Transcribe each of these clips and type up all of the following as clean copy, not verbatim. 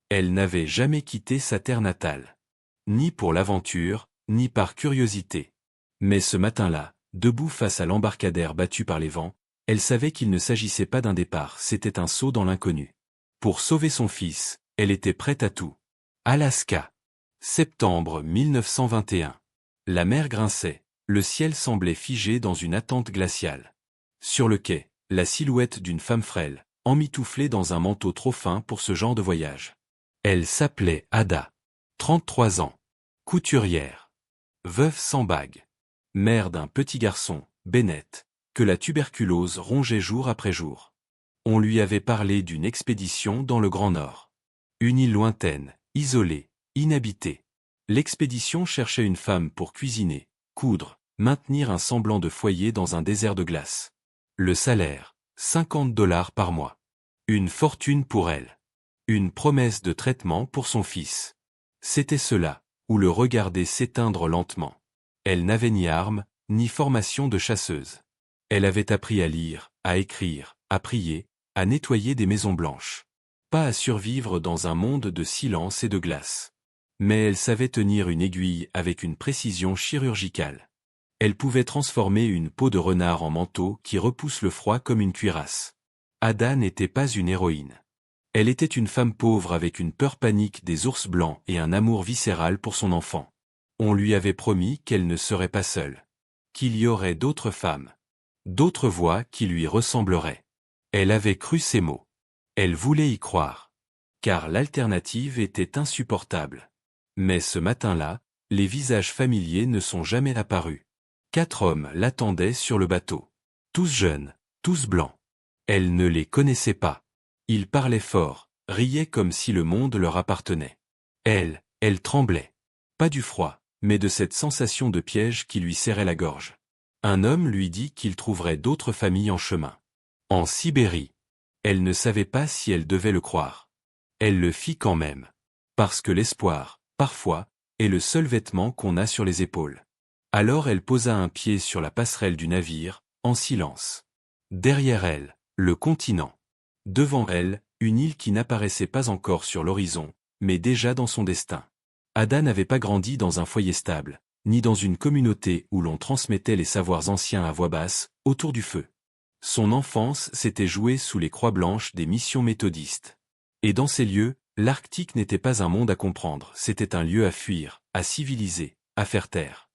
Elle n'avait jamais quitté sa terre natale. Ni pour l'aventure, ni par curiosité. Mais ce matin-là, debout face à l'embarcadère battu par les vents, elle savait qu'il ne s'agissait pas d'un départ, c'était un saut dans l'inconnu. Pour sauver son fils, elle était prête à tout. Alaska. Septembre 1921. La mer grinçait, le ciel semblait figé dans une attente glaciale. Sur le quai, la silhouette d'une femme frêle, emmitouflée dans un manteau trop fin pour ce genre de voyage. Elle s'appelait Ada. 33 ans. Couturière. Veuve sans bague. Mère d'un petit garçon, Bennett, que la tuberculose rongeait jour après jour. On lui avait parlé d'une expédition dans le Grand Nord. Une île lointaine, isolée, inhabitée. L'expédition cherchait une femme pour cuisiner, coudre, maintenir un semblant de foyer dans un désert de glace. Le salaire, $50 par mois. Une fortune pour elle. Une promesse de traitement pour son fils. C'était cela, ou le regarder s'éteindre lentement. Elle n'avait ni armes, ni formation de chasseuse. Elle avait appris à lire, à écrire, à prier, à nettoyer des maisons blanches. Pas à survivre dans un monde de silence et de glace. Mais elle savait tenir une aiguille avec une précision chirurgicale. Elle pouvait transformer une peau de renard en manteau qui repousse le froid comme une cuirasse. Ada n'était pas une héroïne. Elle était une femme pauvre avec une peur panique des ours blancs et un amour viscéral pour son enfant. On lui avait promis qu'elle ne serait pas seule. Qu'il y aurait d'autres femmes. D'autres voix qui lui ressembleraient. Elle avait cru ces mots. Elle voulait y croire. Car l'alternative était insupportable. Mais ce matin-là, les visages familiers ne sont jamais apparus. 4 hommes l'attendaient sur le bateau. Tous jeunes, tous blancs. Elle ne les connaissait pas. Ils parlaient fort, riaient comme si le monde leur appartenait. Elle tremblait. Pas du froid, mais de cette sensation de piège qui lui serrait la gorge. Un homme lui dit qu'il trouverait d'autres familles en chemin. En Sibérie. Elle ne savait pas si elle devait le croire. Elle le fit quand même. Parce que l'espoir, parfois, est le seul vêtement qu'on a sur les épaules. Alors elle posa un pied sur la passerelle du navire, en silence. Derrière elle, le continent. Devant elle, une île qui n'apparaissait pas encore sur l'horizon, mais déjà dans son destin. Ada n'avait pas grandi dans un foyer stable, ni dans une communauté où l'on transmettait les savoirs anciens à voix basse, autour du feu. Son enfance s'était jouée sous les croix blanches des missions méthodistes. Et dans ces lieux, l'Arctique n'était pas un monde à comprendre, c'était un lieu à fuir, à civiliser, à faire taire.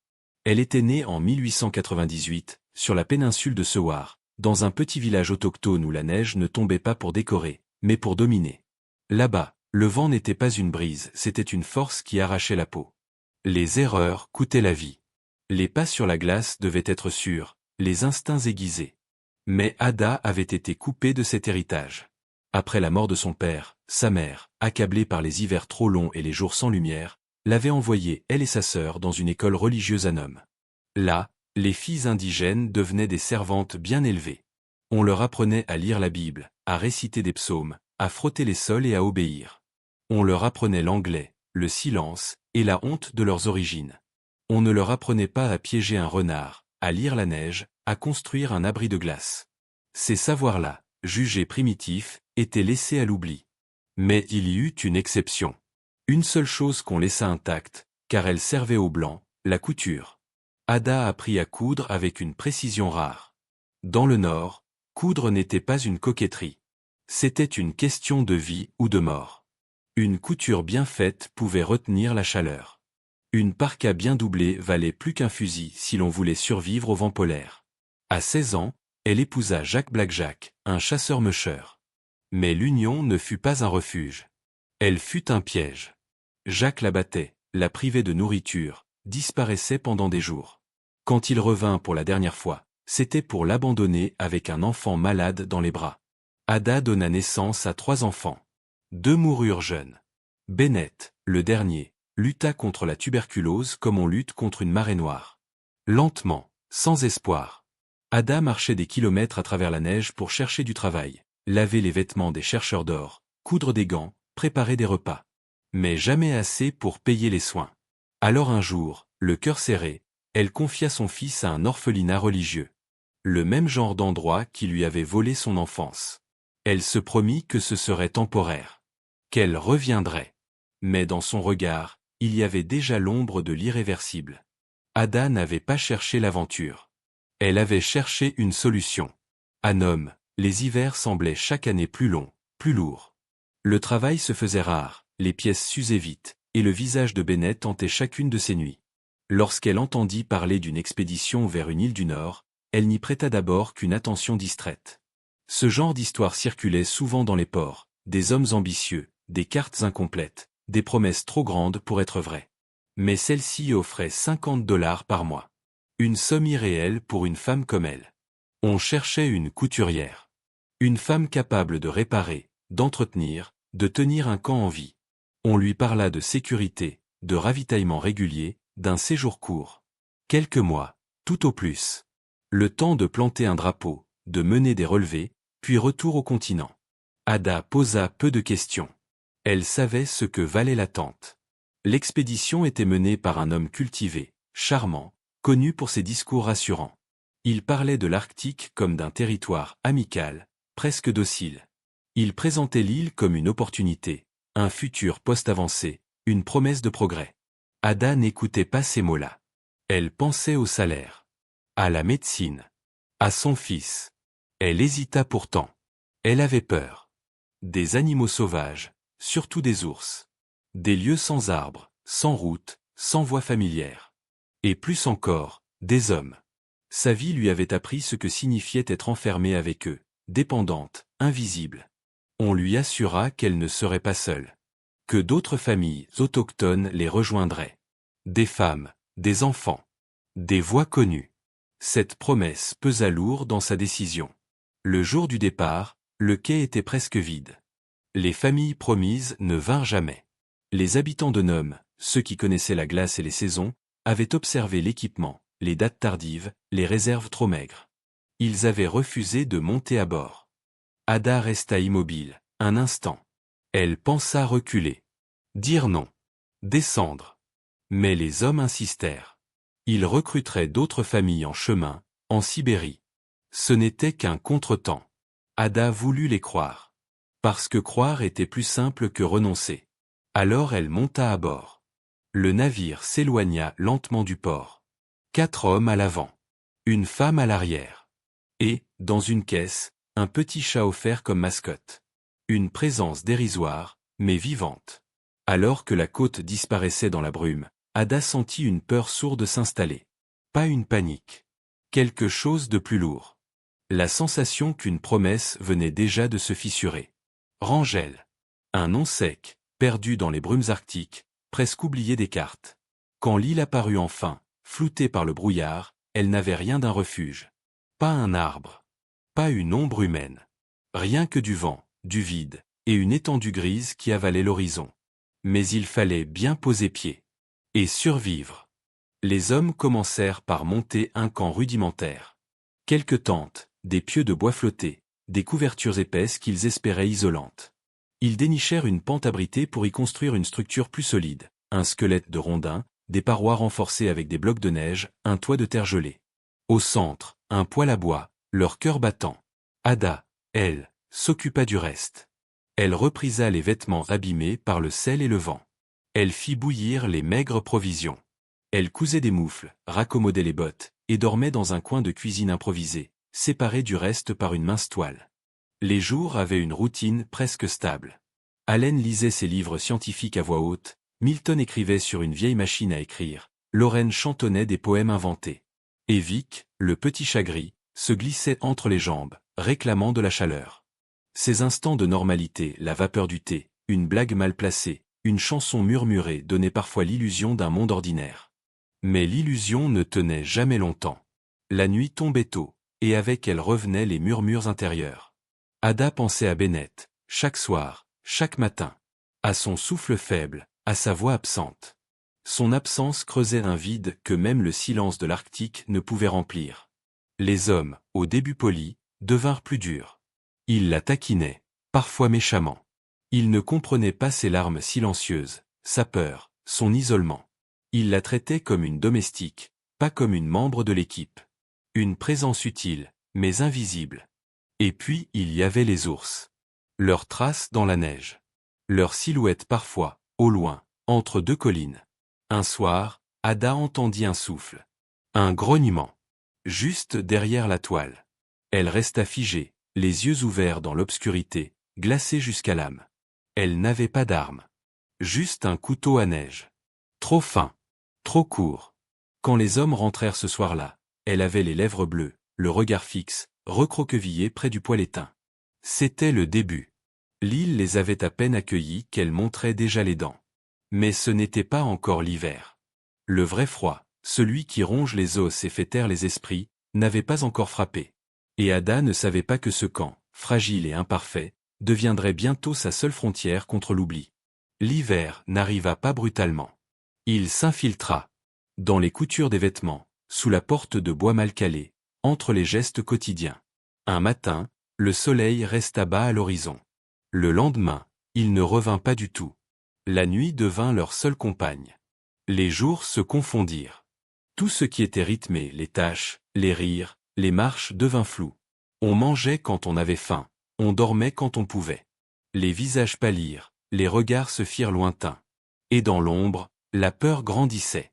Elle était née en 1898, sur la péninsule de Seward, dans un petit village autochtone où la neige ne tombait pas pour décorer, mais pour dominer. Là-bas, le vent n'était pas une brise, c'était une force qui arrachait la peau. Les erreurs coûtaient la vie. Les pas sur la glace devaient être sûrs, les instincts aiguisés. Mais Ada avait été coupée de cet héritage. Après la mort de son père, sa mère, accablée par les hivers trop longs et les jours sans lumière, l'avait envoyée, elle et sa sœur, dans une école religieuse à Nome. Là, les filles indigènes devenaient des servantes bien élevées. On leur apprenait à lire la Bible, à réciter des psaumes, à frotter les sols et à obéir. On leur apprenait l'anglais, le silence, et la honte de leurs origines. On ne leur apprenait pas à piéger un renard, à lire la neige, à construire un abri de glace. Ces savoirs-là, jugés primitifs, étaient laissés à l'oubli. Mais il y eut une exception. Une seule chose qu'on laissa intacte, car elle servait aux Blancs, la couture. Ada apprit à coudre avec une précision rare. Dans le Nord, coudre n'était pas une coquetterie. C'était une question de vie ou de mort. Une couture bien faite pouvait retenir la chaleur. Une parka bien doublée valait plus qu'un fusil si l'on voulait survivre au vent polaire. À 16 ans, elle épousa Jacques Blackjack, un chasseur-meucheur. Mais l'union ne fut pas un refuge. Elle fut un piège. Jacques la battait, la privait de nourriture, disparaissait pendant des jours. Quand il revint pour la dernière fois, c'était pour l'abandonner avec un enfant malade dans les bras. Ada donna naissance à 3 enfants. 2 moururent jeunes. Bennett, le dernier, lutta contre la tuberculose comme on lutte contre une marée noire. Lentement, sans espoir. Ada marchait des kilomètres à travers la neige pour chercher du travail, laver les vêtements des chercheurs d'or, coudre des gants, préparer des repas. Mais jamais assez pour payer les soins. Alors un jour, le cœur serré, elle confia son fils à un orphelinat religieux. Le même genre d'endroit qui lui avait volé son enfance. Elle se promit que ce serait temporaire. qu'elle reviendrait. Mais dans son regard, il y avait déjà l'ombre de l'irréversible. Ada n'avait pas cherché l'aventure. Elle avait cherché une solution. À Nome, les hivers semblaient chaque année plus longs, plus lourds. Le travail se faisait rare, les pièces s'usaient vite, et le visage de Bennett hantait chacune de ses nuits. Lorsqu'elle entendit parler d'une expédition vers une île du Nord, elle n'y prêta d'abord qu'une attention distraite. Ce genre d'histoire circulait souvent dans les ports, des hommes ambitieux, des cartes incomplètes, des promesses trop grandes pour être vraies. Mais celle-ci offrait $50 par mois. Une somme irréelle pour une femme comme elle. On cherchait une couturière. Une femme capable de réparer, d'entretenir, de tenir un camp en vie. On lui parla de sécurité, de ravitaillement régulier, d'un séjour court. Quelques mois, tout au plus. Le temps de planter un drapeau, de mener des relevés, puis retour au continent. Ada posa peu de questions. Elle savait ce que valait l'attente. L'expédition était menée par un homme cultivé, charmant, connu pour ses discours rassurants. Il parlait de l'Arctique comme d'un territoire amical, presque docile. Il présentait l'île comme une opportunité, un futur poste avancé, une promesse de progrès. Ada n'écoutait pas ces mots-là. Elle pensait au salaire, à la médecine, à son fils. Elle hésita pourtant. Elle avait peur. Des animaux sauvages, surtout des ours. Des lieux sans arbres, sans route, sans voie familière. Et plus encore, des hommes. Sa vie lui avait appris ce que signifiait être enfermée avec eux, dépendante, invisible. On lui assura qu'elle ne serait pas seule. Que d'autres familles autochtones les rejoindraient. Des femmes, des enfants. Des voix connues. Cette promesse pesa lourd dans sa décision. Le jour du départ, le quai était presque vide. Les familles promises ne vinrent jamais. Les habitants de Nome, ceux qui connaissaient la glace et les saisons, avaient observé l'équipement, les dates tardives, les réserves trop maigres. Ils avaient refusé de monter à bord. Ada resta immobile, un instant. Elle pensa reculer. Dire non. Descendre. Mais les hommes insistèrent. Ils recruteraient d'autres familles en chemin, en Sibérie. Ce n'était qu'un contretemps. Ada voulut les croire. Parce que croire était plus simple que renoncer. Alors elle monta à bord. Le navire s'éloigna lentement du port. 4 hommes à l'avant. Une femme à l'arrière. Et, dans une caisse, un petit chat offert comme mascotte. Une présence dérisoire, mais vivante. Alors que la côte disparaissait dans la brume, Ada sentit une peur sourde s'installer. Pas une panique. Quelque chose de plus lourd. La sensation qu'une promesse venait déjà de se fissurer. Rangel. Un nom sec, perdu dans les brumes arctiques, presque oublié des cartes. Quand l'île apparut enfin, floutée par le brouillard, elle n'avait rien d'un refuge. Pas un arbre. Pas une ombre humaine. Rien que du vent, du vide, et une étendue grise qui avalait l'horizon. Mais il fallait bien poser pied. Et survivre. Les hommes commencèrent par monter un camp rudimentaire. Quelques tentes, des pieux de bois flottés, des couvertures épaisses qu'ils espéraient isolantes. Ils dénichèrent une pente abritée pour y construire une structure plus solide, un squelette de rondins, des parois renforcées avec des blocs de neige, un toit de terre gelée. Au centre, un poêle à bois, leur cœur battant. Ada, elle, s'occupa du reste. Elle reprisa les vêtements abîmés par le sel et le vent. Elle fit bouillir les maigres provisions. Elle cousait des moufles, raccommodait les bottes, et dormait dans un coin de cuisine improvisé, séparé du reste par une mince toile. Les jours avaient une routine presque stable. Allen lisait ses livres scientifiques à voix haute, Milton écrivait sur une vieille machine à écrire, Lorraine chantonnait des poèmes inventés. Et Vic, le petit chat gris, se glissait entre les jambes, réclamant de la chaleur. Ces instants de normalité, la vapeur du thé, une blague mal placée, une chanson murmurée donnaient parfois l'illusion d'un monde ordinaire. Mais l'illusion ne tenait jamais longtemps. La nuit tombait tôt, et avec elle revenaient les murmures intérieurs. Ada pensait à Bennett, chaque soir, chaque matin. À son souffle faible, à sa voix absente. Son absence creusait un vide que même le silence de l'Arctique ne pouvait remplir. Les hommes, au début polis, devinrent plus durs. Ils la taquinaient, parfois méchamment. Ils ne comprenaient pas ses larmes silencieuses, sa peur, son isolement. Ils la traitaient comme une domestique, pas comme une membre de l'équipe. Une présence utile, mais invisible. Et puis il y avait les ours. Leurs traces dans la neige. Leur silhouette parfois, au loin, entre deux collines. Un soir, Ada entendit un souffle. Un grognement. Juste derrière la toile. Elle resta figée, les yeux ouverts dans l'obscurité, glacée jusqu'à l'âme. Elle n'avait pas d'arme. Juste un couteau à neige. Trop fin. Trop court. Quand les hommes rentrèrent ce soir-là, elle avait les lèvres bleues, le regard fixe, recroquevillé près du poêle éteint. C'était le début. L'île les avait à peine accueillis qu'elle montrait déjà les dents. Mais ce n'était pas encore l'hiver. Le vrai froid, celui qui ronge les os et fait taire les esprits, n'avait pas encore frappé. Et Ada ne savait pas que ce camp, fragile et imparfait, deviendrait bientôt sa seule frontière contre l'oubli. L'hiver n'arriva pas brutalement. Il s'infiltra. Dans les coutures des vêtements, sous la porte de bois mal calée, entre les gestes quotidiens. Un matin, le soleil resta bas à l'horizon. Le lendemain, il ne revint pas du tout. La nuit devint leur seule compagne. Les jours se confondirent. Tout ce qui était rythmé, les tâches, les rires, les marches devint flou. On mangeait quand on avait faim, on dormait quand on pouvait. Les visages pâlirent, les regards se firent lointains. Et dans l'ombre, la peur grandissait.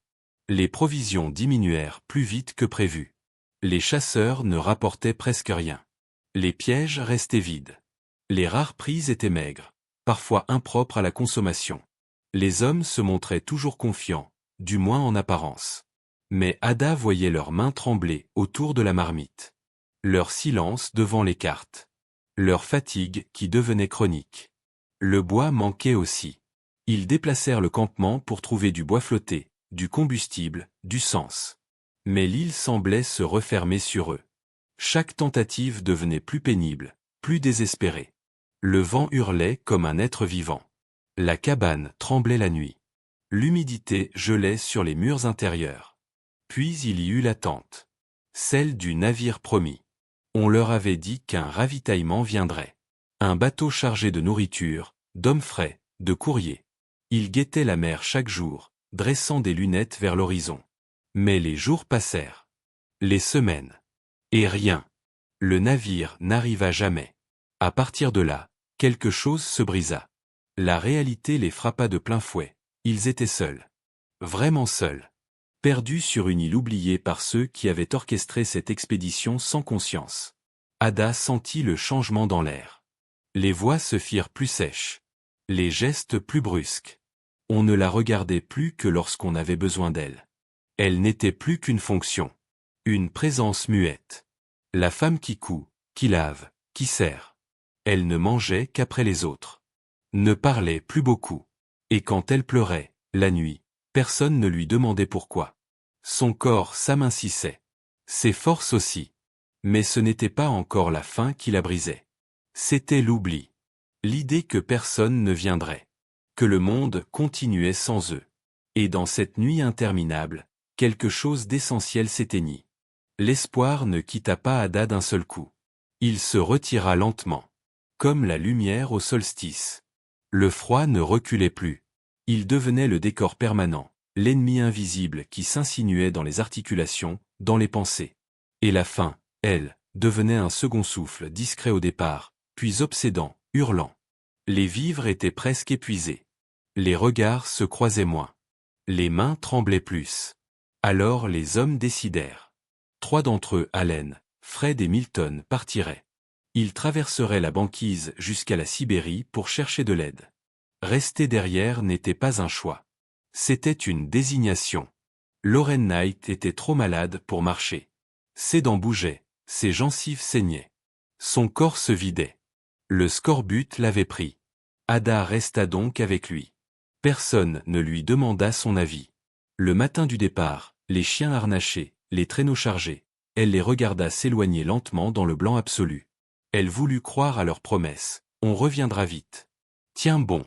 Les provisions diminuèrent plus vite que prévu. Les chasseurs ne rapportaient presque rien. Les pièges restaient vides. Les rares prises étaient maigres, parfois impropres à la consommation. Les hommes se montraient toujours confiants, du moins en apparence. Mais Ada voyait leurs mains trembler autour de la marmite. Leur silence devant les cartes. Leur fatigue qui devenait chronique. Le bois manquait aussi. Ils déplacèrent le campement pour trouver du bois flotté, du combustible, du sens. Mais l'île semblait se refermer sur eux. Chaque tentative devenait plus pénible, plus désespérée. Le vent hurlait comme un être vivant. La cabane tremblait la nuit. L'humidité gelait sur les murs intérieurs. Puis il y eut l'attente. Celle du navire promis. On leur avait dit qu'un ravitaillement viendrait. Un bateau chargé de nourriture, d'hommes frais, de courriers. Ils guettaient la mer chaque jour, dressant des lunettes vers l'horizon. Mais les jours passèrent. Les semaines. Et rien. Le navire n'arriva jamais. À partir de là, quelque chose se brisa. La réalité les frappa de plein fouet. Ils étaient seuls. Vraiment seuls. Perdus sur une île oubliée par ceux qui avaient orchestré cette expédition sans conscience. Ada sentit le changement dans l'air. Les voix se firent plus sèches. Les gestes plus brusques. On ne la regardait plus que lorsqu'on avait besoin d'elle. Elle n'était plus qu'une fonction. Une présence muette. La femme qui coud, qui lave, qui sert. Elle ne mangeait qu'après les autres. Ne parlait plus beaucoup. Et quand elle pleurait, la nuit, personne ne lui demandait pourquoi. Son corps s'amincissait. Ses forces aussi. Mais ce n'était pas encore la faim qui la brisait. C'était l'oubli. L'idée que personne ne viendrait. Que le monde continuait sans eux. Et dans cette nuit interminable, quelque chose d'essentiel s'éteignit. L'espoir ne quitta pas Ada d'un seul coup. Il se retira lentement. Comme la lumière au solstice. Le froid ne reculait plus. Il devenait le décor permanent, l'ennemi invisible qui s'insinuait dans les articulations, dans les pensées. Et la faim, elle, devenait un second souffle discret au départ, puis obsédant, hurlant. Les vivres étaient presque épuisés. Les regards se croisaient moins. Les mains tremblaient plus. Alors les hommes décidèrent. 3 d'entre eux, Allen, Fred et Milton, partiraient. Ils traverseraient la banquise jusqu'à la Sibérie pour chercher de l'aide. Rester derrière n'était pas un choix. C'était une désignation. Lauren Knight était trop malade pour marcher. Ses dents bougeaient, ses gencives saignaient. Son corps se vidait. Le scorbut l'avait pris. Ada resta donc avec lui. Personne ne lui demanda son avis. Le matin du départ, les chiens harnachés, les traîneaux chargés, elle les regarda s'éloigner lentement dans le blanc absolu. Elle voulut croire à leurs promesses, on reviendra vite. Tiens bon.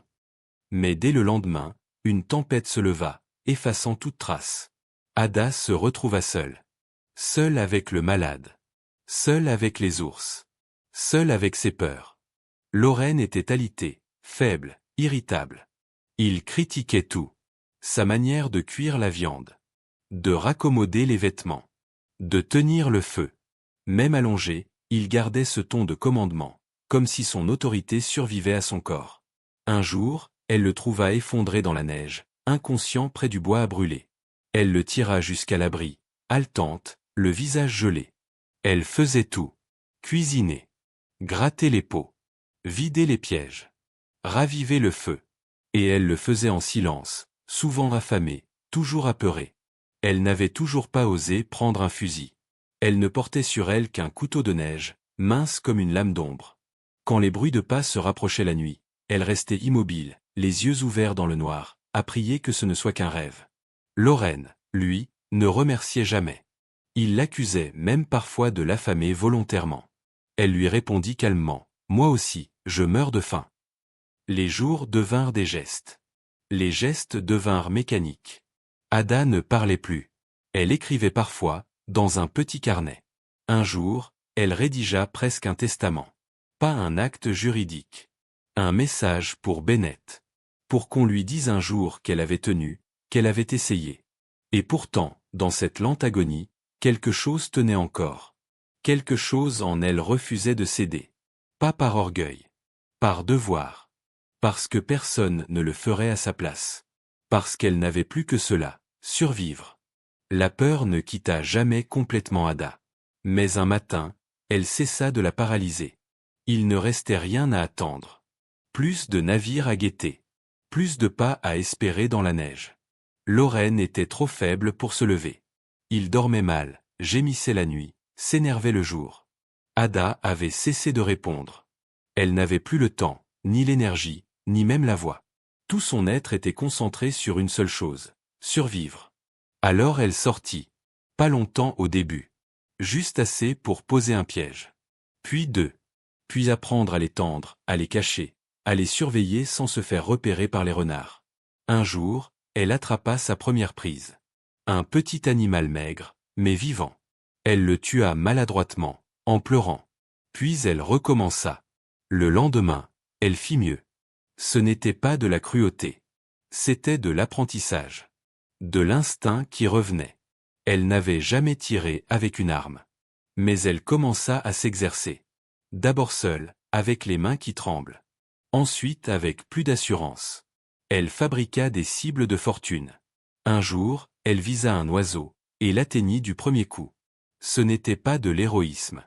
Mais dès le lendemain, une tempête se leva, effaçant toute trace. Ada se retrouva seule. Seule avec le malade. Seule avec les ours. Seule avec ses peurs. Lauren était alitée, faible, irritable. Il critiquait tout. Sa manière de cuire la viande. De raccommoder les vêtements. De tenir le feu. Même allongé, il gardait ce ton de commandement, comme si son autorité survivait à son corps. Un jour, elle le trouva effondré dans la neige, inconscient près du bois à brûler. Elle le tira jusqu'à l'abri, haletante, le visage gelé. Elle faisait tout. Cuisiner. Gratter les pots. Vider les pièges. Raviver le feu. Et elle le faisait en silence, souvent affamée, toujours apeurée. Elle n'avait toujours pas osé prendre un fusil. Elle ne portait sur elle qu'un couteau de neige, mince comme une lame d'ombre. Quand les bruits de pas se rapprochaient la nuit, elle restait immobile, les yeux ouverts dans le noir, à prier que ce ne soit qu'un rêve. Lorraine, lui, ne remerciait jamais. Il l'accusait même parfois de l'affamer volontairement. Elle lui répondit calmement, « Moi aussi, je meurs de faim. » Les jours devinrent des gestes. Les gestes devinrent mécaniques. Ada ne parlait plus. Elle écrivait parfois, dans un petit carnet. Un jour, elle rédigea presque un testament. Pas un acte juridique. Un message pour Bennett. Pour qu'on lui dise un jour qu'elle avait tenu, qu'elle avait essayé. Et pourtant, dans cette lente agonie, quelque chose tenait encore. Quelque chose en elle refusait de céder. Pas par orgueil. Par devoir. Parce que personne ne le ferait à sa place. Parce qu'elle n'avait plus que cela, survivre. La peur ne quitta jamais complètement Ada. Mais un matin, elle cessa de la paralyser. Il ne restait rien à attendre. Plus de navires à guetter. Plus de pas à espérer dans la neige. Lorraine était trop faible pour se lever. Il dormait mal, gémissait la nuit, s'énervait le jour. Ada avait cessé de répondre. Elle n'avait plus le temps, ni l'énergie, ni même la voix. Tout son être était concentré sur une seule chose, survivre. Alors elle sortit. Pas longtemps au début. Juste assez pour poser un piège. Puis deux. Puis apprendre à les tendre, à les cacher, à les surveiller sans se faire repérer par les renards. Un jour, elle attrapa sa première prise. Un petit animal maigre, mais vivant. Elle le tua maladroitement, en pleurant. Puis elle recommença. Le lendemain, elle fit mieux. Ce n'était pas de la cruauté. C'était de l'apprentissage. De l'instinct qui revenait. Elle n'avait jamais tiré avec une arme. Mais elle commença à s'exercer. D'abord seule, avec les mains qui tremblent. Ensuite avec plus d'assurance. Elle fabriqua des cibles de fortune. Un jour, elle visa un oiseau, et l'atteignit du premier coup. Ce n'était pas de l'héroïsme.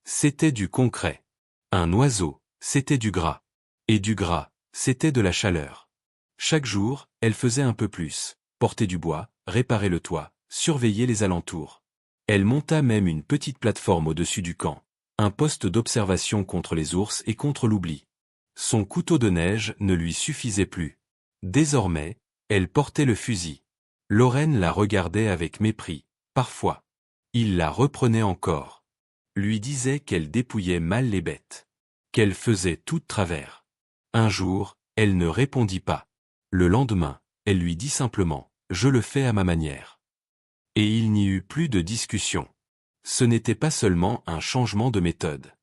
C'était du concret. Un oiseau, c'était du gras. Et du gras, c'était de la chaleur. Chaque jour, elle faisait un peu plus, porter du bois, réparer le toit, surveiller les alentours. Elle monta même une petite plateforme au-dessus du camp, un poste d'observation contre les ours et contre l'oubli. Son couteau de neige ne lui suffisait plus. Désormais, elle portait le fusil. Lorraine la regardait avec mépris, parfois. Il la reprenait encore. Lui disait qu'elle dépouillait mal les bêtes. Qu'elle faisait tout de travers. Un jour, elle ne répondit pas. Le lendemain, elle lui dit simplement, « Je le fais à ma manière. » Et il n'y eut plus de discussion. Ce n'était pas seulement un changement de méthode.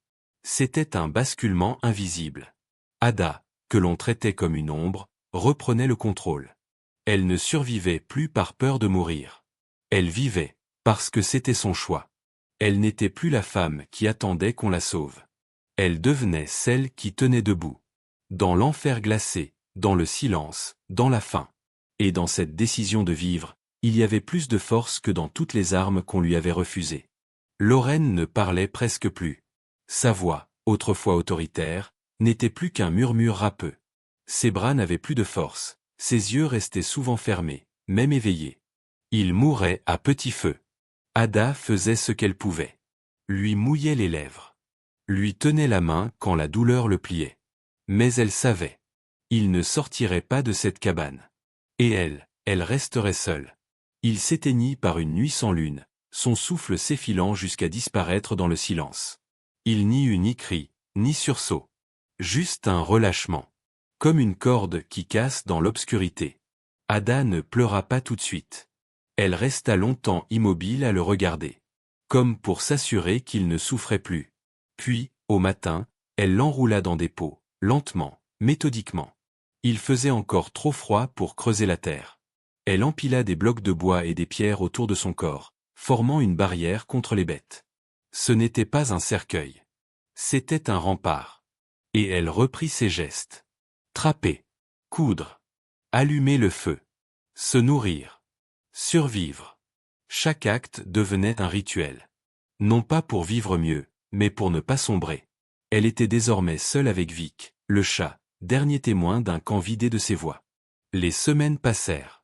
C'était un basculement invisible. Ada, que l'on traitait comme une ombre, reprenait le contrôle. Elle ne survivait plus par peur de mourir. Elle vivait, parce que c'était son choix. Elle n'était plus la femme qui attendait qu'on la sauve. Elle devenait celle qui tenait debout. Dans l'enfer glacé, dans le silence, dans la faim. Et dans cette décision de vivre, il y avait plus de force que dans toutes les armes qu'on lui avait refusées. Lorraine ne parlait presque plus. Sa voix, autrefois autoritaire, n'était plus qu'un murmure râpeux. Ses bras n'avaient plus de force, ses yeux restaient souvent fermés, même éveillés. Il mourait à petit feu. Ada faisait ce qu'elle pouvait. Lui mouillait les lèvres. Lui tenait la main quand la douleur le pliait. Mais elle savait. Il ne sortirait pas de cette cabane. Et elle resterait seule. Il s'éteignit par une nuit sans lune, son souffle s'effilant jusqu'à disparaître dans le silence. Il n'y eut ni cri, ni sursaut. Juste un relâchement. Comme une corde qui casse dans l'obscurité. Ada ne pleura pas tout de suite. Elle resta longtemps immobile à le regarder. Comme pour s'assurer qu'il ne souffrait plus. Puis, au matin, elle l'enroula dans des pots, lentement, méthodiquement. Il faisait encore trop froid pour creuser la terre. Elle empila des blocs de bois et des pierres autour de son corps, formant une barrière contre les bêtes. Ce n'était pas un cercueil. C'était un rempart. Et elle reprit ses gestes. Trapper. Coudre. Allumer le feu. Se nourrir. Survivre. Chaque acte devenait un rituel. Non pas pour vivre mieux, mais pour ne pas sombrer. Elle était désormais seule avec Vic, le chat, dernier témoin d'un camp vidé de ses voix. Les semaines passèrent.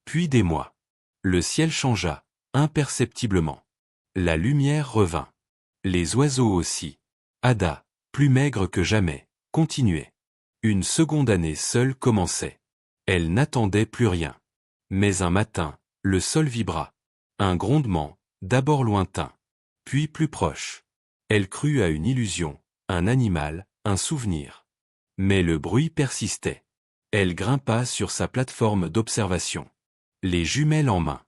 Puis des mois. Le ciel changea, imperceptiblement. La lumière revint. Les oiseaux aussi. Ada, plus maigre que jamais, continuait. Une seconde année seule commençait. Elle n'attendait plus rien. Mais un matin, le sol vibra. Un grondement, d'abord lointain, puis plus proche. Elle crut à une illusion, un animal, un souvenir. Mais le bruit persistait. Elle grimpa sur sa plateforme d'observation. Les jumelles en main.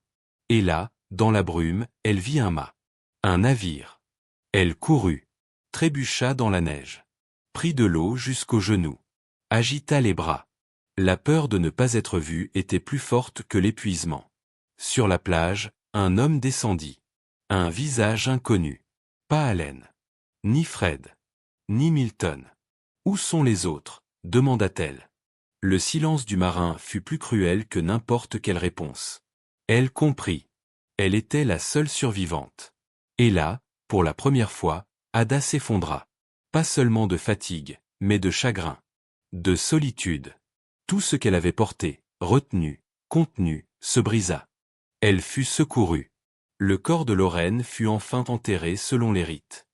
Et là, dans la brume, elle vit un mât. Un navire. Elle courut. Trébucha dans la neige. Prit de l'eau jusqu'aux genoux. Agita les bras. La peur de ne pas être vue était plus forte que l'épuisement. Sur la plage, un homme descendit. Un visage inconnu. Pas Allen. Ni Fred. Ni Milton. Où sont les autres? Demanda-t-elle. Le silence du marin fut plus cruel que n'importe quelle réponse. Elle comprit. Elle était la seule survivante. Et là, pour la première fois, Ada s'effondra. Pas seulement de fatigue, mais de chagrin. De solitude. Tout ce qu'elle avait porté, retenu, contenu, se brisa. Elle fut secourue. Le corps de Lorraine fut enfin enterré selon les rites.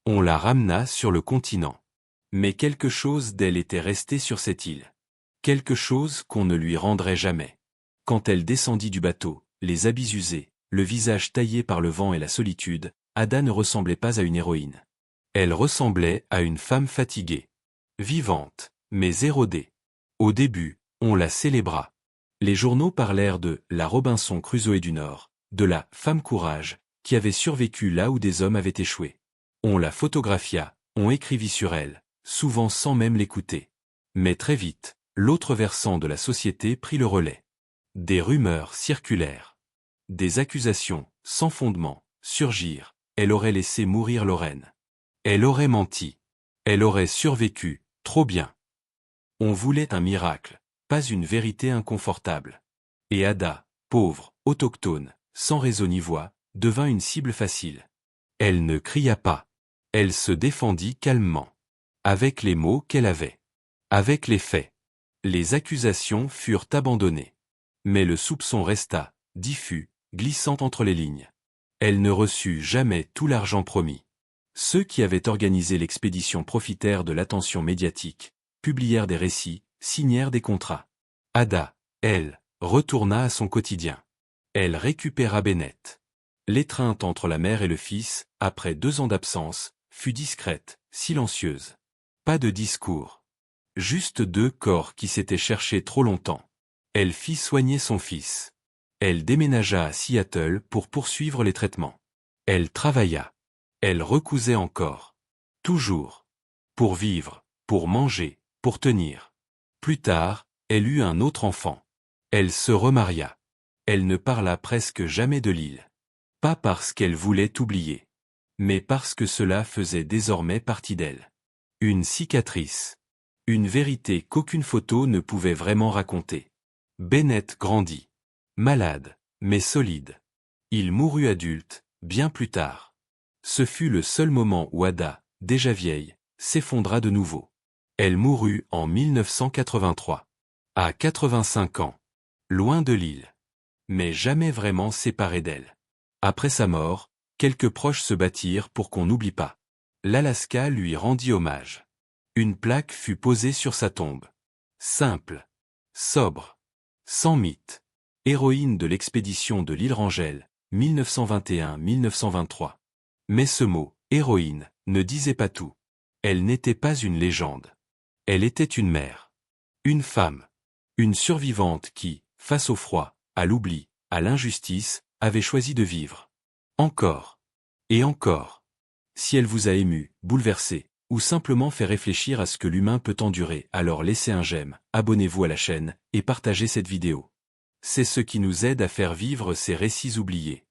On la ramena sur le continent. Mais quelque chose d'elle était resté sur cette île. Quelque chose qu'on ne lui rendrait jamais. Quand elle descendit du bateau, les habits usés, le visage taillé par le vent et la solitude, Ada ne ressemblait pas à une héroïne. Elle ressemblait à une femme fatiguée. Vivante, mais érodée. Au début, on la célébra. Les journaux parlèrent de la Robinson Crusoe du Nord, de la femme courage, qui avait survécu là où des hommes avaient échoué. On la photographia, on écrivit sur elle, souvent sans même l'écouter. Mais très vite, l'autre versant de la société prit le relais. Des rumeurs circulèrent. Des accusations, sans fondement, surgirent. Elle aurait laissé mourir Lorraine. Elle aurait menti. Elle aurait survécu, trop bien. On voulait un miracle, pas une vérité inconfortable. Et Ada, pauvre, autochtone, sans réseau ni voix, devint une cible facile. Elle ne cria pas. Elle se défendit calmement. Avec les mots qu'elle avait. Avec les faits. Les accusations furent abandonnées. Mais le soupçon resta, diffus, glissant entre les lignes. Elle ne reçut jamais tout l'argent promis. Ceux qui avaient organisé l'expédition profitèrent de l'attention médiatique, publièrent des récits, signèrent des contrats. Ada, elle, retourna à son quotidien. Elle récupéra Bennett. L'étreinte entre la mère et le fils, après 2 ans d'absence, fut discrète, silencieuse. Pas de discours. Juste 2 corps qui s'étaient cherchés trop longtemps. Elle fit soigner son fils. Elle déménagea à Seattle pour poursuivre les traitements. Elle travailla. Elle recousait encore. Toujours. Pour vivre, pour manger, pour tenir. Plus tard, elle eut un autre enfant. Elle se remaria. Elle ne parla presque jamais de l'île. Pas parce qu'elle voulait oublier. Mais parce que cela faisait désormais partie d'elle. Une cicatrice. Une vérité qu'aucune photo ne pouvait vraiment raconter. Bennett grandit. Malade, mais solide. Il mourut adulte, bien plus tard. Ce fut le seul moment où Ada, déjà vieille, s'effondra de nouveau. Elle mourut en 1983. À 85 ans. Loin de l'île. Mais jamais vraiment séparée d'elle. Après sa mort, quelques proches se battirent pour qu'on n'oublie pas. L'Alaska lui rendit hommage. Une plaque fut posée sur sa tombe. Simple. Sobre. Sans mythe. Héroïne de l'expédition de l'île Rangel, 1921-1923. Mais ce mot, héroïne, ne disait pas tout. Elle n'était pas une légende. Elle était une mère. Une femme. Une survivante qui, face au froid, à l'oubli, à l'injustice, avait choisi de vivre. Encore. Et encore. Si elle vous a ému, bouleversé, ou simplement fait réfléchir à ce que l'humain peut endurer, alors laissez un j'aime, abonnez-vous à la chaîne, et partagez cette vidéo. C'est ce qui nous aide à faire vivre ces récits oubliés.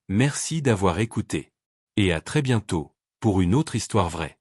Merci d'avoir écouté. Et à très bientôt, pour une autre histoire vraie.